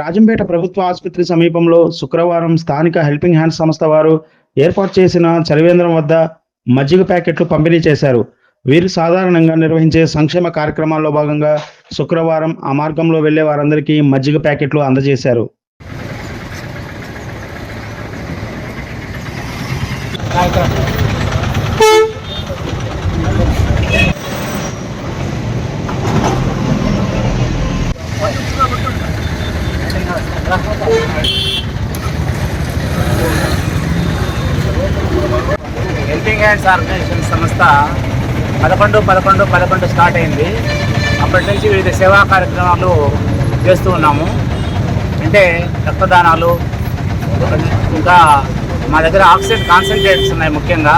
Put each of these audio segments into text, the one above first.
రాజంపేట ప్రభుత్వ ఆసుపత్రి సమీపంలో శుక్రవారం స్థానిక హెల్పింగ్ హ్యాండ్స్ సంస్థ వారు ఏర్పాటు చేసిన చలివేంద్రం వద్ద మజ్జిగ ప్యాకెట్లు పంపిణీ చేశారు. వీరు సాధారణంగా నిర్వహించే సంక్షేమ కార్యక్రమాల్లో భాగంగా శుక్రవారం ఆ మార్గంలో వెళ్లే వారందరికీ మజ్జిగ ప్యాకెట్లు అందజేశారు. హెల్పింగ్ హ్యాండ్స్ ఆర్గనైజేషన్ సంస్థ 11/11/11 స్టార్ట్ అయింది. అప్పటి నుంచి వివిధ సేవా కార్యక్రమాలు చేస్తూ ఉన్నాము. అంటే రక్తదానాలు, ఇంకా మా దగ్గర ఆక్సిజన్ కాన్సన్ట్రేట్స్ ఉన్నాయి. ముఖ్యంగా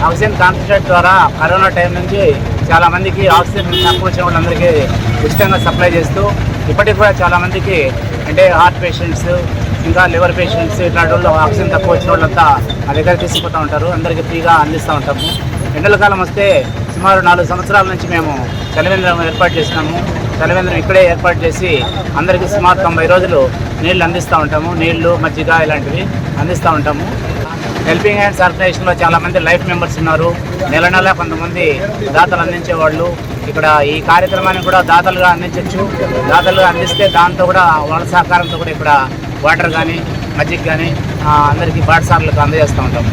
ఆక్సిజన్ కాన్సన్ట్రేట్ ద్వారా కరోనా టైం నుంచి చాలామందికి ఆక్సిజన్ తక్కువ వచ్చిన వాళ్ళందరికీ ఉచితంగా సప్లై చేస్తూ ఇప్పటికి కూడా చాలామందికి అంటే హార్ట్ పేషెంట్స్, ఇంకా లివర్ పేషెంట్స్, ఇట్లాంటి వాళ్ళు ఆక్సిజన్ తక్కువ వచ్చిన వాళ్ళంతా మా దగ్గర తీసుకుపోతూ ఉంటారు. అందరికీ ఫ్రీగా అందిస్తూ ఉంటాము. ఎండల కాలం వస్తే సుమారు 4 సంవత్సరాల నుంచి మేము చలివేంద్రం ఏర్పాటు చేసినాము. చలివేంద్రం ఇక్కడే ఏర్పాటు చేసి అందరికీ సుమారు 90 రోజులు నీళ్లు అందిస్తూ ఉంటాము. నీళ్లు, మజ్జిగ ఇలాంటివి అందిస్తూ ఉంటాము. హెల్పింగ్ హ్యాండ్స్ ఆర్గనైజేషన్లో చాలామంది లైఫ్ మెంబర్స్ ఉన్నారు. నెల నెల కొంతమంది దాతలు అందించేవాళ్ళు. ఇక్కడ ఈ కార్యక్రమాన్ని కూడా దాతలుగా అందించవచ్చు. దాతలుగా అందిస్తే దాంతో కూడా వాళ్ళ సహకారంతో కూడా ఇక్కడ వాటర్ కానీ, మజ్జిగ కానీ అందరికీ పాఠశాలలకు అందజేస్తూ ఉంటాము.